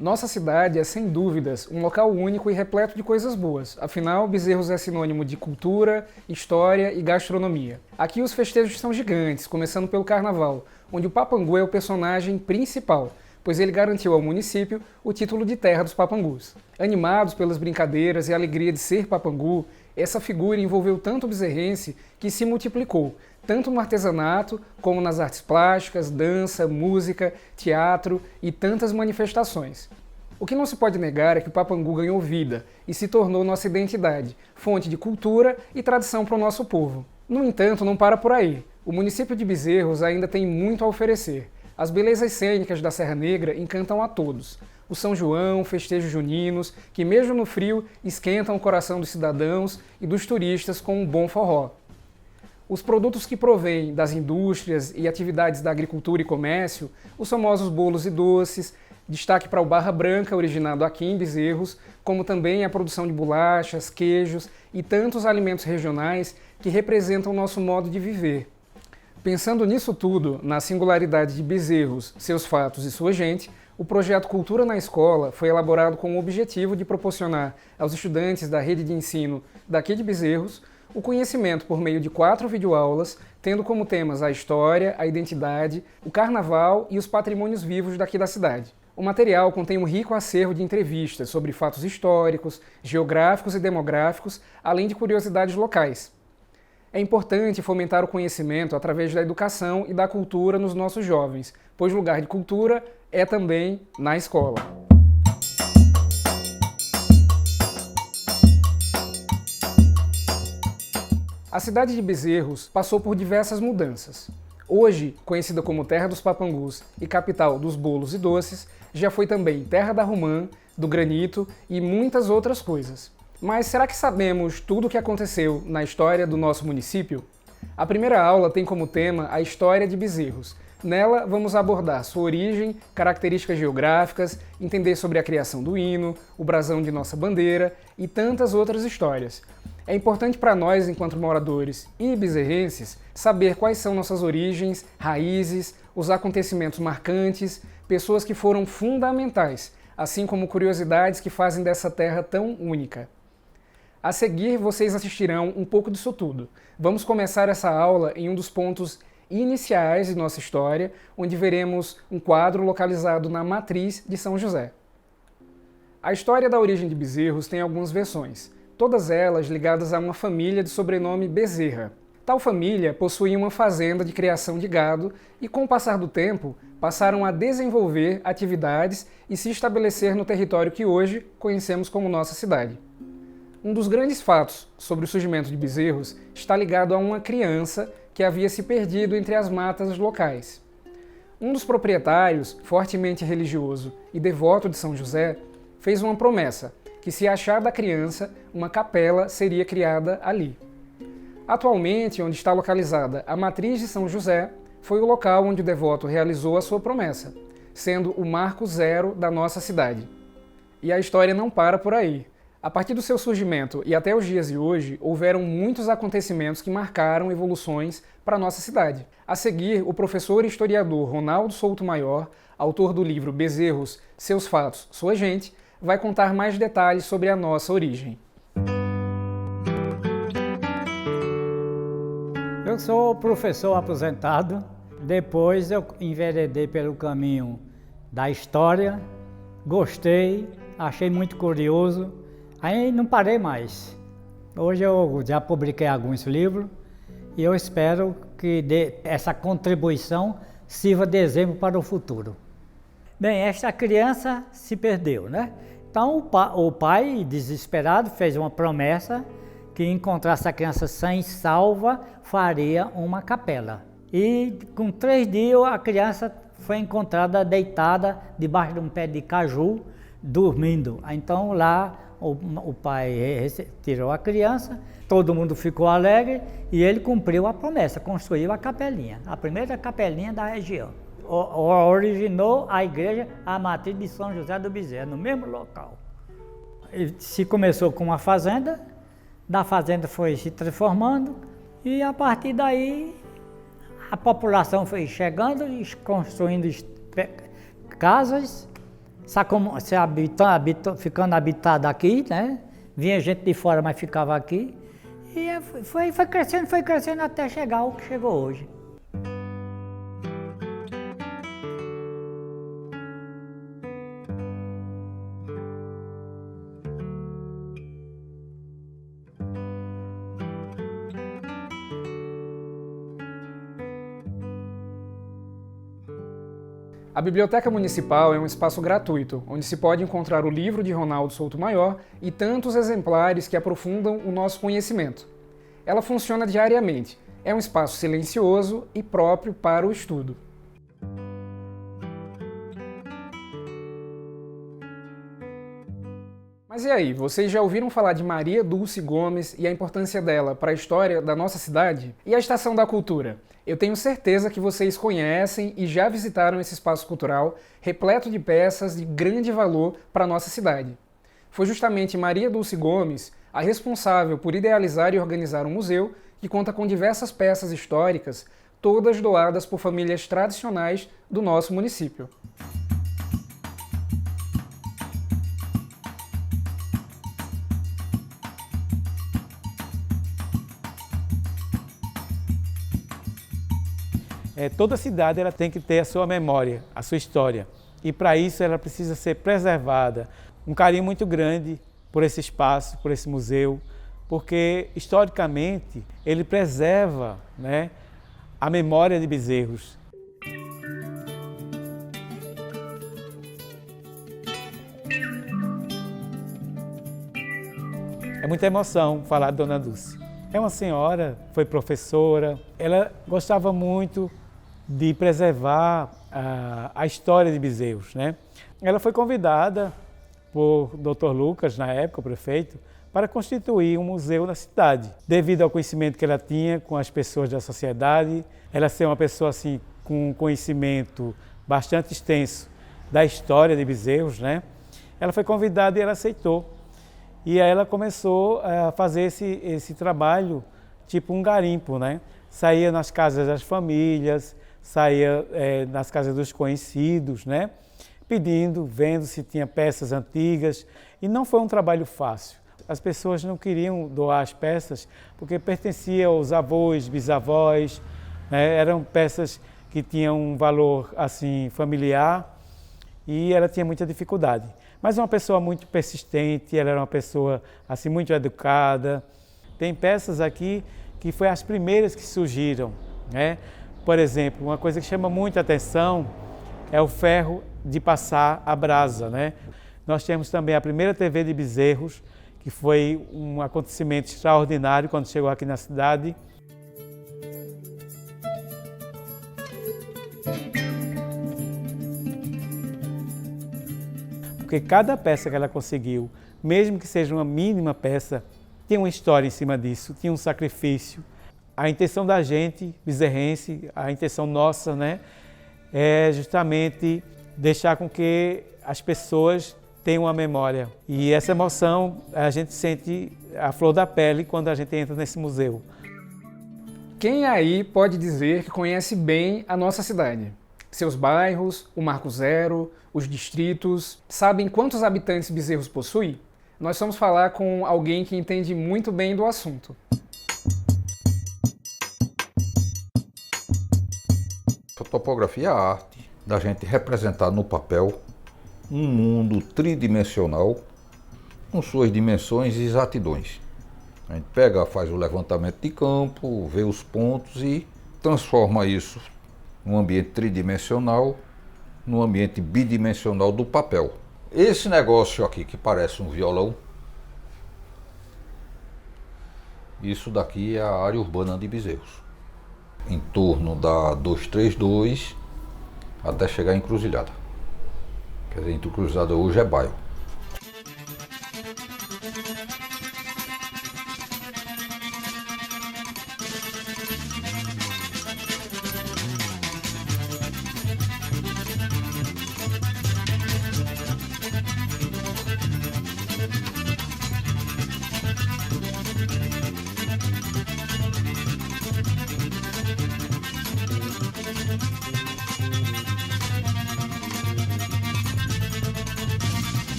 Nossa cidade é, sem dúvidas, um local único e repleto de coisas boas. Afinal, Bezerros é sinônimo de cultura, história e gastronomia. Aqui os festejos são gigantes, começando pelo Carnaval, onde o Papangu é o personagem principal, pois ele garantiu ao município o título de Terra dos Papangus. Animados pelas brincadeiras e a alegria de ser Papangu, essa figura envolveu tanto o bezerrense que se multiplicou, tanto no artesanato como nas artes plásticas, dança, música, teatro e tantas manifestações. O que não se pode negar é que o Papangu ganhou vida e se tornou nossa identidade, fonte de cultura e tradição para o nosso povo. No entanto, não para por aí. O município de Bezerros ainda tem muito a oferecer. As belezas cênicas da Serra Negra encantam a todos. O São João, festejos juninos, que mesmo no frio esquentam o coração dos cidadãos e dos turistas com um bom forró. Os produtos que provêm das indústrias e atividades da agricultura e comércio, os famosos bolos e doces, destaque para o Barra Branca, originado aqui em Bezerros, como também a produção de bolachas, queijos e tantos alimentos regionais que representam o nosso modo de viver. Pensando nisso tudo, na singularidade de Bezerros, seus fatos e sua gente, o projeto Cultura na Escola foi elaborado com o objetivo de proporcionar aos estudantes da rede de ensino daqui de Bezerros o conhecimento por meio de 4 videoaulas, tendo como temas a história, a identidade, o carnaval e os patrimônios vivos daqui da cidade. O material contém um rico acervo de entrevistas sobre fatos históricos, geográficos e demográficos, além de curiosidades locais. É importante fomentar o conhecimento através da educação e da cultura nos nossos jovens, pois lugar de cultura é também na escola. A cidade de Bezerros passou por diversas mudanças. Hoje, conhecida como Terra dos Papangus e capital dos bolos e doces, já foi também terra da romã, do granito e muitas outras coisas. Mas será que sabemos tudo o que aconteceu na história do nosso município? A primeira aula tem como tema a história de Bezerros. Nela, vamos abordar sua origem, características geográficas, entender sobre a criação do hino, o brasão de nossa bandeira e tantas outras histórias. É importante para nós, enquanto moradores e bezerrenses, saber quais são nossas origens, raízes, os acontecimentos marcantes, pessoas que foram fundamentais, assim como curiosidades que fazem dessa terra tão única. A seguir, vocês assistirão um pouco disso tudo. Vamos começar essa aula em um dos pontos iniciais de nossa história, onde veremos um quadro localizado na Matriz de São José. A história da origem de Bezerros tem algumas versões, todas elas ligadas a uma família de sobrenome Bezerra. Tal família possuía uma fazenda de criação de gado e, com o passar do tempo, passaram a desenvolver atividades e se estabelecer no território que hoje conhecemos como nossa cidade. Um dos grandes fatos sobre o surgimento de Bezerros está ligado a uma criança que havia se perdido entre as matas locais. Um dos proprietários, fortemente religioso e devoto de São José, fez uma promessa, que se achar da criança, uma capela seria criada ali. Atualmente, onde está localizada a Matriz de São José, foi o local onde o devoto realizou a sua promessa, sendo o marco zero da nossa cidade. E a história não para por aí. A partir do seu surgimento e até os dias de hoje, houveram muitos acontecimentos que marcaram evoluções para a nossa cidade. A seguir, o professor e historiador Ronaldo Souto Maior, autor do livro Bezerros, Seus Fatos, Sua Gente, vai contar mais detalhes sobre a nossa origem. Eu sou professor aposentado, depois eu enveredei pelo caminho da história, gostei, achei muito curioso, aí não parei mais. Hoje eu já publiquei alguns livros e eu espero que essa contribuição sirva de exemplo para o futuro. Bem, esta criança se perdeu, né? Então o pai, desesperado, fez uma promessa que encontrasse a criança sã e salva, faria uma capela. E com 3 dias a criança foi encontrada deitada debaixo de um pé de caju, dormindo. Então lá o pai tirou a criança, todo mundo ficou alegre e ele cumpriu a promessa, construiu a capelinha, a primeira capelinha da região. Originou a igreja, a Matriz de São José do Bezerro, no mesmo local. Se começou com uma fazenda, da fazenda foi se transformando e a partir daí a população foi chegando e construindo casas ficando habitado aqui, né? Vinha gente de fora, mas ficava aqui. E foi crescendo até chegar ao que chegou hoje. A Biblioteca Municipal é um espaço gratuito, onde se pode encontrar o livro de Ronaldo Souto Maior e tantos exemplares que aprofundam o nosso conhecimento. Ela funciona diariamente, é um espaço silencioso e próprio para o estudo. Mas e aí, vocês já ouviram falar de Maria Dulce Gomes e a importância dela para a história da nossa cidade? E a Estação da Cultura? Eu tenho certeza que vocês conhecem e já visitaram esse espaço cultural repleto de peças de grande valor para a nossa cidade. Foi justamente Maria Dulce Gomes a responsável por idealizar e organizar um museu que conta com diversas peças históricas, todas doadas por famílias tradicionais do nosso município. Toda cidade ela tem que ter a sua memória, a sua história. E para isso ela precisa ser preservada. Um carinho muito grande por esse espaço, por esse museu, porque historicamente ele preserva, né, a memória de Bezerros. É muita emoção falar de Dona Dulce. É uma senhora, foi professora, ela gostava muito de preservar a história de Bezerros, né? Ela foi convidada por Dr. Lucas, na época, o prefeito, para constituir um museu na cidade. Devido ao conhecimento que ela tinha com as pessoas da sociedade, ela ser uma pessoa assim, com um conhecimento bastante extenso da história de Bezerros, né? Ela foi convidada e ela aceitou. E aí ela começou a fazer esse trabalho, tipo um garimpo, né? Saía nas casas das famílias, saía nas casas dos conhecidos, né? Pedindo, vendo se tinha peças antigas. E não foi um trabalho fácil. As pessoas não queriam doar as peças porque pertenciam aos avós, bisavós, né? Eram peças que tinham um valor assim familiar e ela tinha muita dificuldade. Mas uma pessoa muito persistente, ela era uma pessoa assim muito educada. Tem peças aqui que foi as primeiras que surgiram, né? Por exemplo, uma coisa que chama muita atenção é o ferro de passar a brasa, né? Nós temos também a primeira TV de Bezerros, que foi um acontecimento extraordinário quando chegou aqui na cidade. Porque cada peça que ela conseguiu, mesmo que seja uma mínima peça, tem uma história em cima disso, tinha um sacrifício. A intenção da gente, bezerrense, a intenção nossa, né, é justamente deixar com que as pessoas tenham uma memória. E essa emoção a gente sente a flor da pele quando a gente entra nesse museu. Quem aí pode dizer que conhece bem a nossa cidade? Seus bairros, o Marco Zero, os distritos, sabem quantos habitantes Bezerros possui? Nós vamos falar com alguém que entende muito bem do assunto. Topografia é a arte da gente representar no papel um mundo tridimensional com suas dimensões e exatidões. A gente pega, faz o levantamento de campo, vê os pontos e transforma isso num ambiente tridimensional, num ambiente bidimensional do papel. Esse negócio aqui que parece um violão, isso daqui é a área urbana de Bezerros. Em torno da 232 até chegar em Encruzilhada. Quer dizer, Encruzilhada hoje é bairro.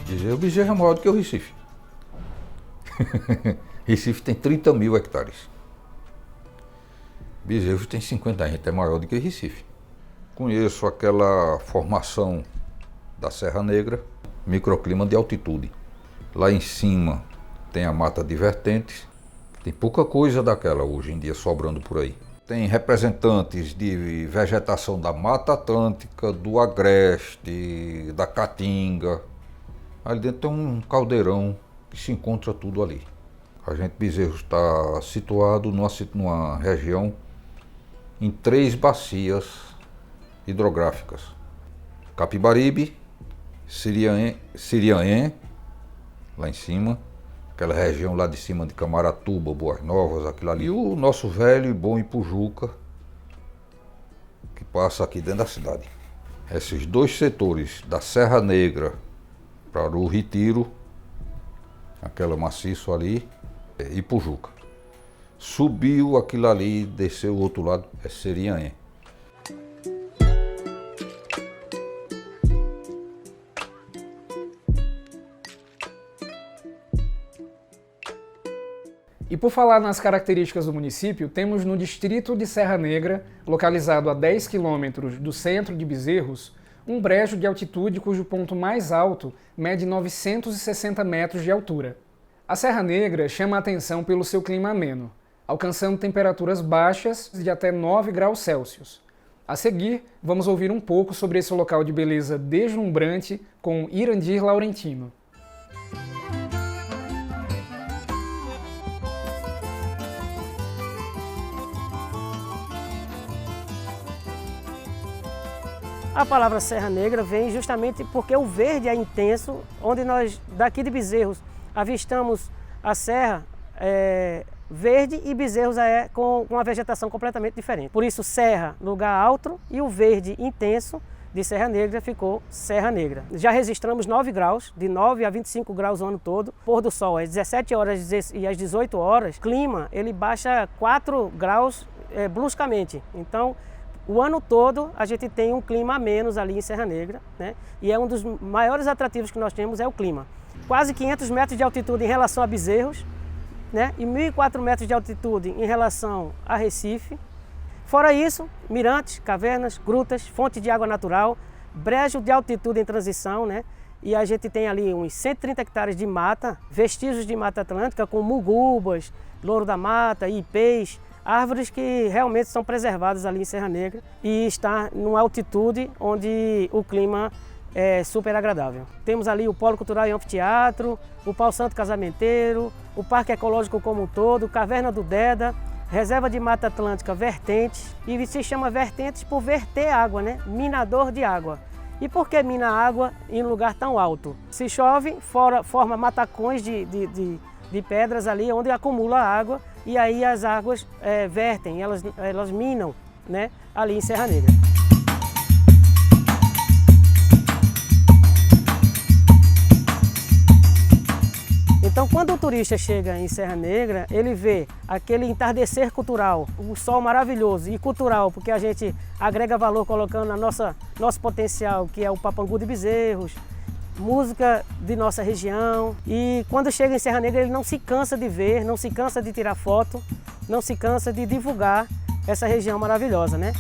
O Bezerro é maior do que o Recife. Recife tem 30 mil hectares. Bezerros tem 50, a gente é maior do que Recife. Conheço aquela formação da Serra Negra, microclima de altitude. Lá em cima tem a Mata de Vertentes, tem pouca coisa daquela hoje em dia sobrando por aí. Tem representantes de vegetação da Mata Atlântica, do Agreste, da Caatinga. Ali dentro tem um caldeirão que se encontra tudo ali. A gente, Bezerros, está situado numa região em 3 bacias hidrográficas. Capibaribe, Sirianhém, lá em cima, aquela região lá de cima de Camaratuba, Boas Novas, aquilo ali. E o nosso velho e bom Ipujuca, que passa aqui dentro da cidade. Esses 2 setores, da Serra Negra para o Retiro, aquela maciço ali, Ipujuca. Subiu aquilo ali, desceu o outro lado, é Sirianhém. E por falar nas características do município, temos no distrito de Serra Negra, localizado a 10 quilômetros do centro de Bezerros, um brejo de altitude cujo ponto mais alto mede 960 metros de altura. A Serra Negra chama a atenção pelo seu clima ameno, alcançando temperaturas baixas de até 9 graus Celsius. A seguir, vamos ouvir um pouco sobre esse local de beleza deslumbrante com Irandir Laurentino. A palavra Serra Negra vem justamente porque o verde é intenso, onde nós, daqui de Bezerros, avistamos a serra verde e Bezerros com uma vegetação completamente diferente. Por isso, serra, lugar alto, e o verde intenso de Serra Negra ficou Serra Negra. Já registramos 9 graus, de 9 a 25 graus o ano todo. Pôr do sol às 17 horas e às 18 horas. Clima, ele baixa 4 graus bruscamente. Então, o ano todo a gente tem um clima a menos ali em Serra Negra, né? E é um dos maiores atrativos que nós temos é o clima. Quase 500 metros de altitude em relação a Bezerros, né? E 1.004 metros de altitude em relação a Recife. Fora isso, mirantes, cavernas, grutas, fonte de água natural, brejo de altitude em transição, né? E a gente tem ali uns 130 hectares de mata, vestígios de Mata Atlântica com mugubas, louro da mata, ipês, árvores que realmente são preservadas ali em Serra Negra e está numa altitude onde o clima é super agradável. Temos ali o Polo Cultural e Anfiteatro, o Pau Santo Casamenteiro, o Parque Ecológico como um todo, Caverna do Deda, Reserva de Mata Atlântica Vertentes, e se chama Vertentes por verter água, né? Minador de água. E por que mina água em um lugar tão alto? Se chove, forma matacões de pedras ali onde acumula água e aí as águas vertem, elas minam, né, ali em Serra Negra. Então, quando o turista chega em Serra Negra, ele vê aquele entardecer cultural, o sol maravilhoso e cultural, porque a gente agrega valor colocando nosso potencial, que é o Papangu de Bezerros, música de nossa região. E quando chega em Serra Negra, ele não se cansa de ver, não se cansa de tirar foto, não se cansa de divulgar essa região maravilhosa, né?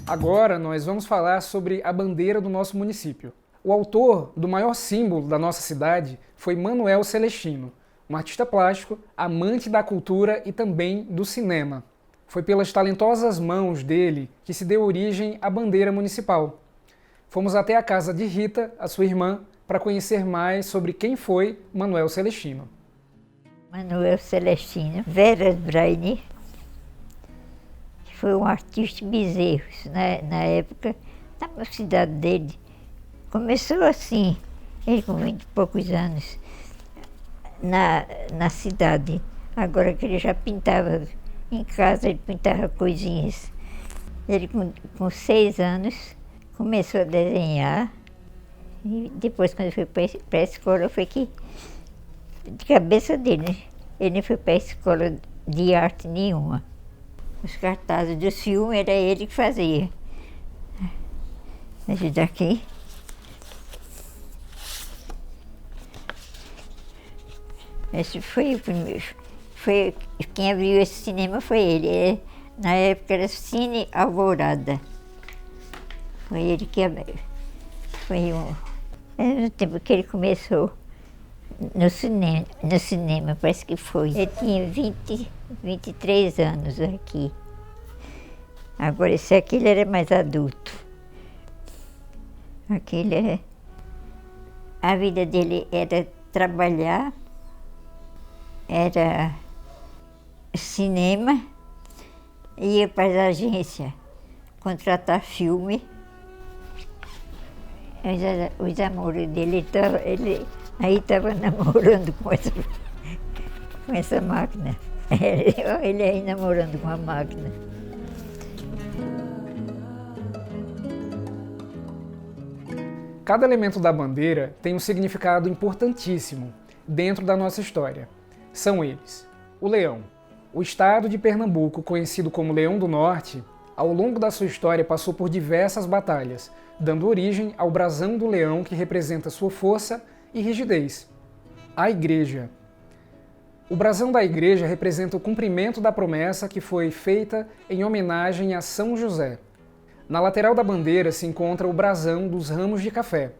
Agora nós vamos falar sobre a bandeira do nosso município. O autor do maior símbolo da nossa cidade foi Manuel Celestino, um artista plástico, amante da cultura e também do cinema. Foi pelas talentosas mãos dele que se deu origem à bandeira municipal. Fomos até a casa de Rita, a sua irmã, para conhecer mais sobre quem foi Manuel Celestino. Manuel Celestino Veras Braini foi um artista de Bezerros, na época, na cidade dele. Começou assim, ele com 20 e poucos anos, na cidade. Agora que ele já pintava em casa, ele pintava coisinhas. Ele com 6 anos começou a desenhar e depois, quando foi para a escola, foi que de cabeça dele, né? Ele foi para a escola de arte nenhuma. Os cartazes dos filmes era ele que fazia. Esse daqui. Esse foi o primeiro. Quem abriu esse cinema foi ele. Na época era Cine Alvorada. Foi ele que abriu. No tempo que ele começou no cinema, parece que foi. Ele tinha 23 anos aqui. Agora esse aqui ele era mais adulto. A vida dele era trabalhar, era cinema, ia para as agências contratar filme. Os amores dele, ele aí estava namorando com essa máquina. Ele aí namorando com a máquina. Cada elemento da bandeira tem um significado importantíssimo dentro da nossa história. São eles: o leão. O estado de Pernambuco, conhecido como Leão do Norte, ao longo da sua história passou por diversas batalhas, dando origem ao brasão do leão que representa sua força e rigidez. A igreja. O brasão da igreja representa o cumprimento da promessa que foi feita em homenagem a São José. Na lateral da bandeira se encontra o brasão dos ramos de café,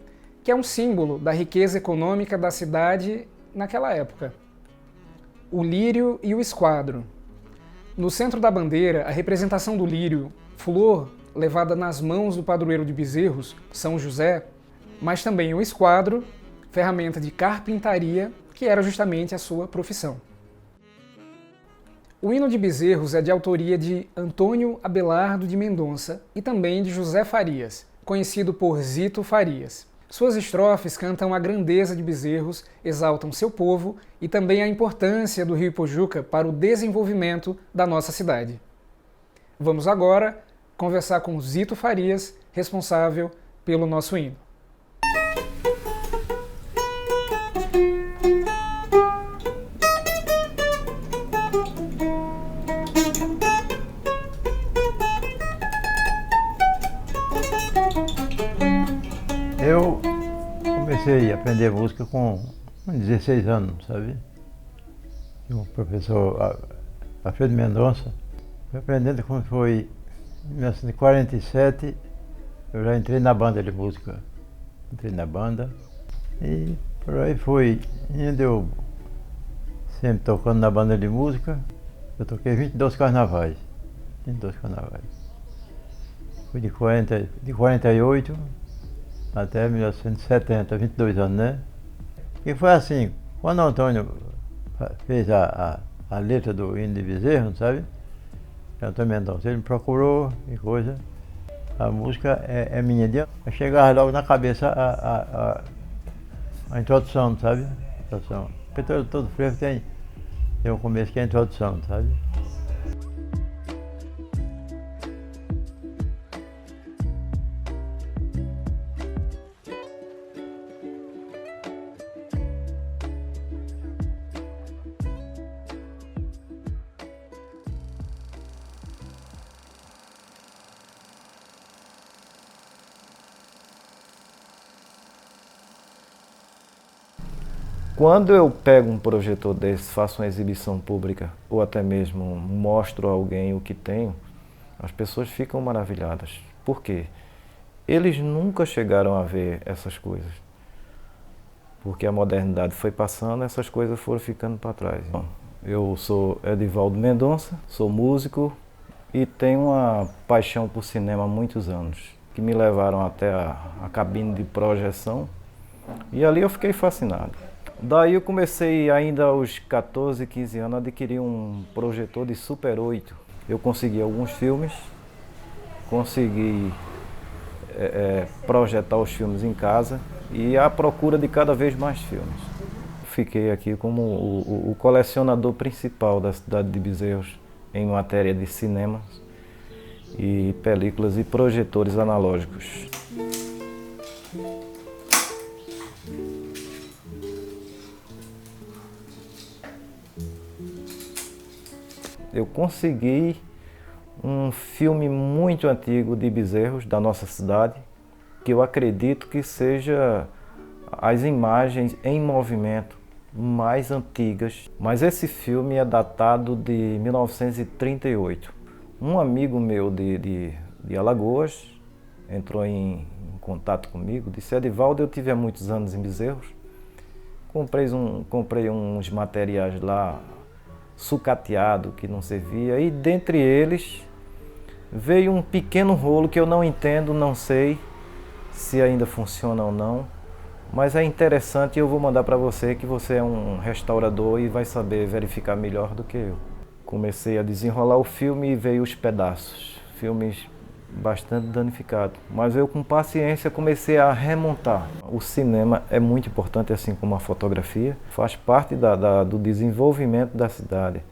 que é um símbolo da riqueza econômica da cidade naquela época. O lírio e o esquadro. No centro da bandeira, a representação do lírio, flor levada nas mãos do padroeiro de Bezerros, São José, mas também o esquadro, ferramenta de carpintaria, que era justamente a sua profissão. O hino de Bezerros é de autoria de Antônio Abelardo de Mendonça e também de José Farias, conhecido por Zito Farias. Suas estrofes cantam a grandeza de Bezerros, exaltam seu povo e também a importância do Rio Ipojuca para o desenvolvimento da nossa cidade. Vamos agora conversar com Zito Farias, responsável pelo nosso hino. Eu comecei a aprender música com 16 anos, sabe? E o professor Alfredo Mendonça, fui aprendendo como foi em 1947, eu já entrei na banda de música. Entrei na banda e por aí foi indo, eu sempre tocando na banda de música. Eu toquei 22 carnavais. 22 carnavais. Fui de 48 até 1970, 22 anos, né? E foi assim, quando o Antônio fez a letra do hino de Bezerros, sabe? Antônio Mendonça, ele me procurou e coisa. A música é minha, eu chegava logo na cabeça a introdução, sabe? A introdução. Porque todo frevo tem um começo que é a introdução, sabe? Quando eu pego um projetor desse, faço uma exibição pública ou até mesmo mostro a alguém o que tenho, as pessoas ficam maravilhadas. Por quê? Eles nunca chegaram a ver essas coisas. Porque a modernidade foi passando, essas coisas foram ficando para trás. Eu sou Edivaldo Mendonça, sou músico e tenho uma paixão por cinema há muitos anos, que me levaram até a cabine de projeção e ali eu fiquei fascinado. Daí eu comecei ainda aos 14, 15 anos a adquirir um projetor de Super 8. Eu consegui alguns filmes, consegui projetar os filmes em casa e à procura de cada vez mais filmes. Fiquei aqui como o colecionador principal da cidade de Bezerros em matéria de cinemas e películas e projetores analógicos. eu consegui um filme muito antigo de bezerros da nossa cidade, que eu acredito que seja as imagens em movimento mais antigas. Mas esse filme é datado de 1938. Um amigo meu de Alagoas entrou em contato comigo, disse: Edivaldo, eu tive há muitos anos em Bezerros, comprei uns materiais lá, sucateado, que não servia, e dentre eles veio um pequeno rolo que eu não entendo, não sei se ainda funciona ou não, mas é interessante e eu vou mandar para você, que você é um restaurador e vai saber verificar melhor do que eu. Comecei a desenrolar o filme e veio os pedaços, filmes bastante danificado, mas eu com paciência comecei a remontar. O cinema é muito importante, assim como a fotografia, faz parte do desenvolvimento da cidade,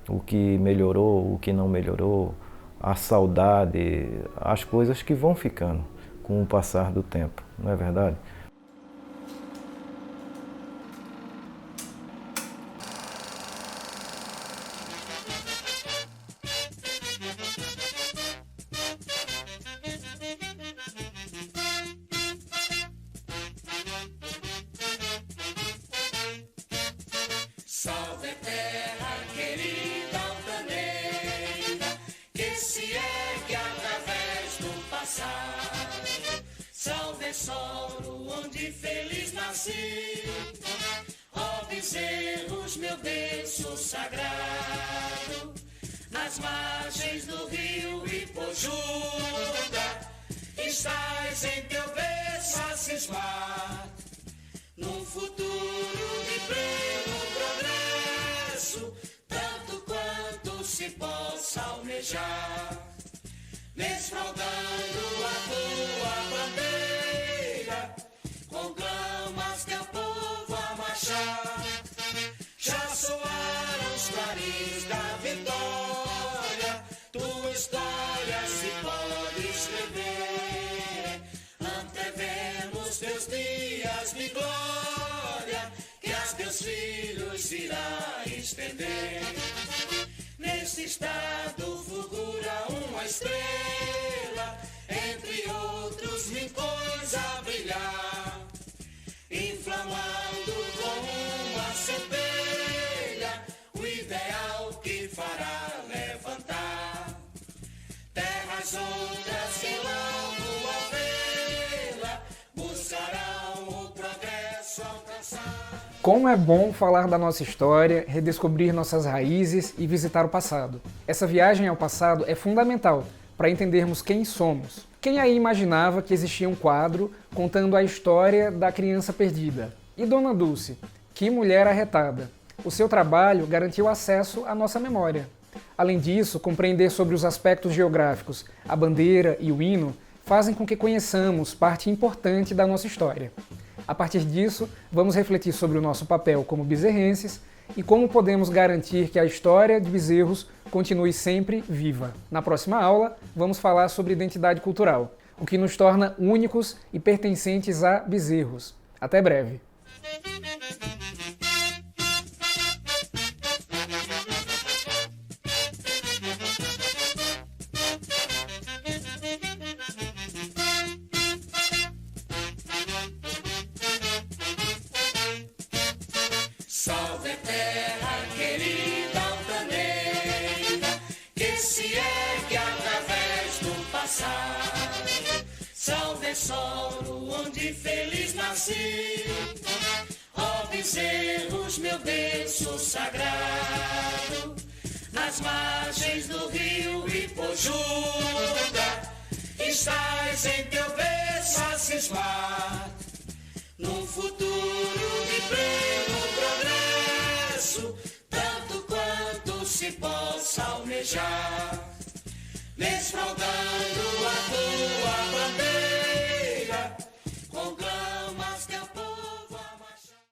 o que melhorou, o que não melhorou, a saudade, as coisas que vão ficando com o passar do tempo, não é verdade? Salve terra querida altaneira, que se ergue através do passado. Salve solo onde feliz nasci, ó bezerros, meu berço sagrado. Nas margens do rio Ipojuda, estás em teu berço a cismar, num futuro de pleno progresso, tanto quanto se possa almejar, desfraldando a tua bandeira, conclamas teu povo a marchar. Já soaram os clarins da vitória, tua história se pode escrever. Antevemos teus dias de glória, que a teus filhos irá estender. Neste estado fulgura uma estrela, entre outros rincões a brilhar, inflamando com uma centelha o ideal que fará levantar terras outras que logo a vê-la buscarão o progresso alcançar. Como é bom falar da nossa história, redescobrir nossas raízes e visitar o passado. Essa viagem ao passado é fundamental para entendermos quem somos. Quem aí imaginava que existia um quadro contando a história da criança perdida? E Dona Dulce? Que mulher arretada! O seu trabalho garantiu acesso à nossa memória. Além disso, compreender sobre os aspectos geográficos, a bandeira e o hino fazem com que conheçamos parte importante da nossa história. A partir disso, vamos refletir sobre o nosso papel como bezerrenses e como podemos garantir que a história de Bezerros continue sempre viva. Na próxima aula, vamos falar sobre identidade cultural, o que nos torna únicos e pertencentes a Bezerros. Até breve! Salve terra querida altaneira, que se ergue através do passado. Salve solo onde feliz nasci, ó bezerros, meu berço sagrado. Nas margens do rio Ipojuda, estás em teu berço a cismar, num futuro de pleno progresso, tanto quanto se possa almejar, desfraldando